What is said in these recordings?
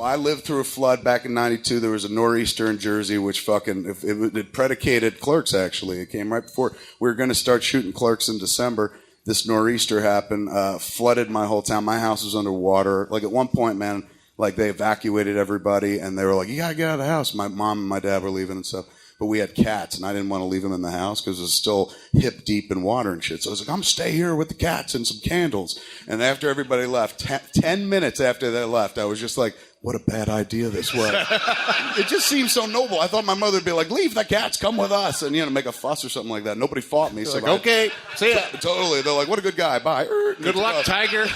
Well, I lived through a flood back in '92. There was a nor'easter in Jersey, which fucking it predicated Clerks. Actually, it came right before we were going to start shooting Clerks in December. This nor'easter happened, flooded my whole town. My house was underwater. Like at one point, man, like they evacuated everybody, and they were like, "You gotta get out of the house." My mom and my dad were leaving and stuff. But we had cats, and I didn't want to leave them in the house because it was still hip deep in water and shit. So I was like, I'm going to stay here with the cats and some candles. And after everybody left, 10 minutes after they left, I was just like, what a bad idea this was. It just seemed so noble. I thought my mother would be like, leave the cats, come with us, and, make a fuss or something like that. Nobody fought me. So like, okay, see ya. Totally. They're like, what a good guy. Bye. Good luck, tiger.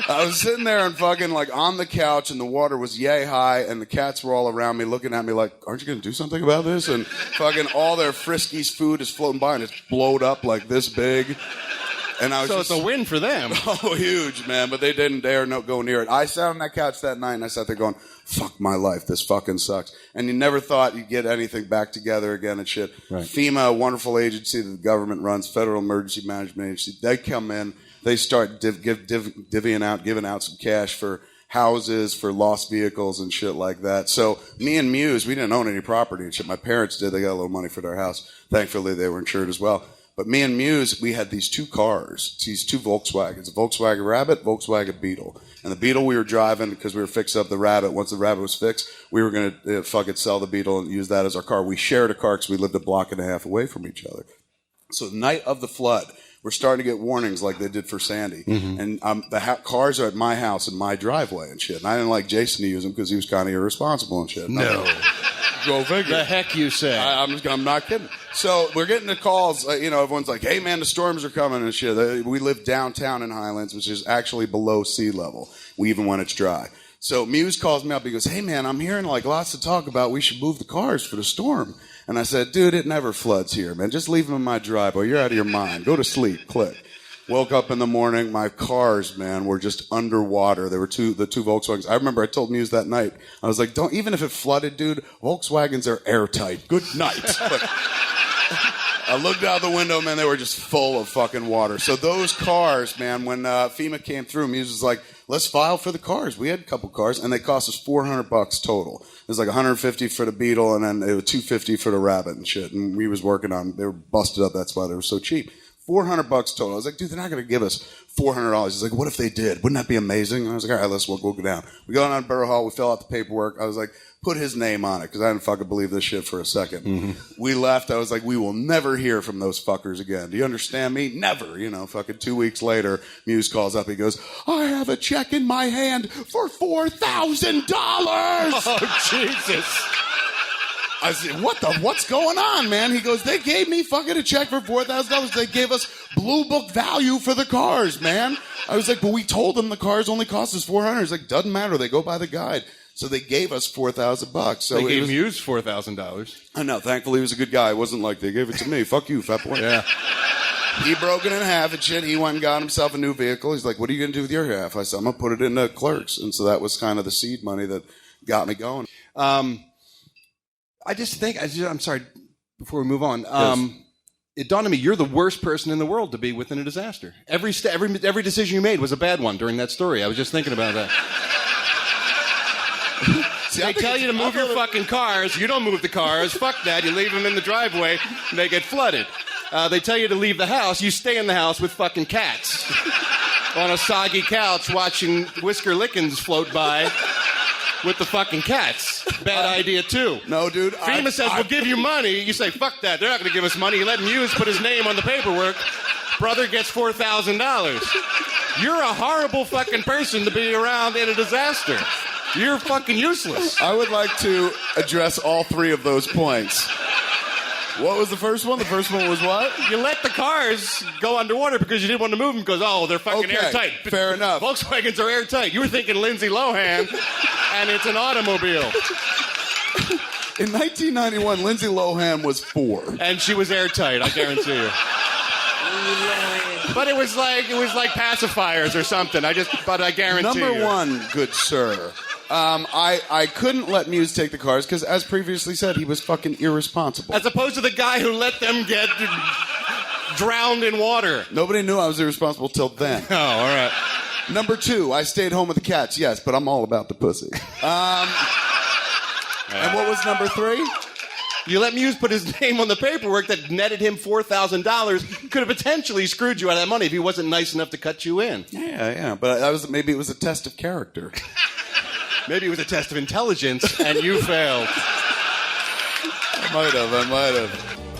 I was sitting there and fucking like on the couch, and the water was yay high, and the cats were all around me looking at me like, aren't you going to do something about this? And fucking all their Friskies food is floating by, and it's blowed up like this big. And I was so it's a win for them. Oh, huge, man. But they didn't dare go near it. I sat on that couch that night, and I sat there going, fuck my life. This fucking sucks. And you never thought you'd get anything back together again and shit. Right. FEMA, a wonderful agency that the government runs, Federal Emergency Management Agency, they come in. They start giving out some cash for houses, for lost vehicles and shit like that. So me and Muse, we didn't own any property and shit. My parents did. They got a little money for their house. Thankfully, they were insured as well. But me and Muse, we had these two cars, these two Volkswagens, a Volkswagen Rabbit, Volkswagen Beetle. And the Beetle we were driving because we were fixing up the Rabbit. Once the Rabbit was fixed, we were going to sell the Beetle and use that as our car. We shared a car because we lived a block and a half away from each other. So the night of the flood, we're starting to get warnings like they did for Sandy. Mm-hmm. And the cars are at my house in my driveway and shit. And I didn't like Jason to use them because he was kind of irresponsible and shit. No. Go figure. The heck you say. I'm not kidding. So we're getting the calls. Everyone's like, hey, man, the storms are coming and shit. We live downtown in Highlands, which is actually below sea level, even when it's dry. So Muse calls me up. He goes, hey, man, I'm hearing like lots of talk about we should move the cars for the storm. And I said, dude, it never floods here, man. Just leave them in my driveway. You're out of your mind. Go to sleep. Click. Woke up in the morning. My cars, man, were just underwater. There were the two Volkswagens. I remember I told Muse that night. I was like, even if it flooded, dude, Volkswagens are airtight. Good night. But I looked out the window, man. They were just full of fucking water. So those cars, man, when FEMA came through, Muse was like, let's file for the cars. We had a couple cars, and they cost us $400 total. It was like $150 for the Beetle, and then it was $250 for the Rabbit and shit. And we was working on. They were busted up. That's why they were so cheap. $400 total. I was like, dude, they're not going to give us $400. He's like, what if they did? Wouldn't that be amazing? And I was like, all right, we'll go down. We go down to Borough Hall. We fill out the paperwork. I was like, put his name on it because I didn't fucking believe this shit for a second. Mm-hmm. We left. I was like, we will never hear from those fuckers again. Do you understand me? Never. Fucking 2 weeks later, Muse calls up. He goes, I have a check in my hand for $4,000. Oh, Jesus. I said, what's going on, man? He goes, they gave me fucking a check for $4,000. They gave us blue book value for the cars, man. I was like, but we told them the cars only cost us $400. He's like, doesn't matter. They go by the guide. So they gave us $4,000. So they gave Muse $4,000. I know. Thankfully, he was a good guy. It wasn't like they gave it to me. Fuck you, fat boy. Yeah. He broke it in half and shit. He went and got himself a new vehicle. He's like, what are you going to do with your half? I said, I'm going to put it into Clerks. And so that was kind of the seed money that got me going. I just think, I'm sorry, before we move on, Yes. It dawned on me, you're the worst person in the world to be within a disaster. Every decision you made was a bad one during that story. I was just thinking about that. See, they tell you to move your fucking cars. You don't move the cars. Fuck that. You leave them in the driveway, and they get flooded. They tell you to leave the house. You stay in the house with fucking cats on a soggy couch watching Whisker Lickens float by with the fucking cats. Bad idea, too. No, dude. FEMA says, we'll give you money. You say, fuck that. They're not going to give us money. You let Muse put his name on the paperwork. Brother gets $4,000. You're a horrible fucking person to be around in a disaster. You're fucking useless. I would like to address all three of those points. What was the first one? The first one was what? You let the cars go underwater because you didn't want to move them because, they're fucking airtight. Fair enough. Volkswagens are airtight. You were thinking Lindsay Lohan, and it's an automobile. In 1991, Lindsay Lohan was 4. And she was airtight, I guarantee you. But it was like pacifiers or something. But I guarantee you. Number one, good sir. I couldn't let Muse take the cars because, as previously said, he was fucking irresponsible. As opposed to the guy who let them get drowned in water. Nobody knew I was irresponsible till then. Oh, all right. Number 2, I stayed home with the cats. Yes, but I'm all about the pussy. And what was number 3? You let Muse put his name on the paperwork that netted him $4,000. Could have potentially screwed you out of that money if he wasn't nice enough to cut you in. Yeah, but maybe it was a test of character. Maybe it was a test of intelligence, and you failed. I might have.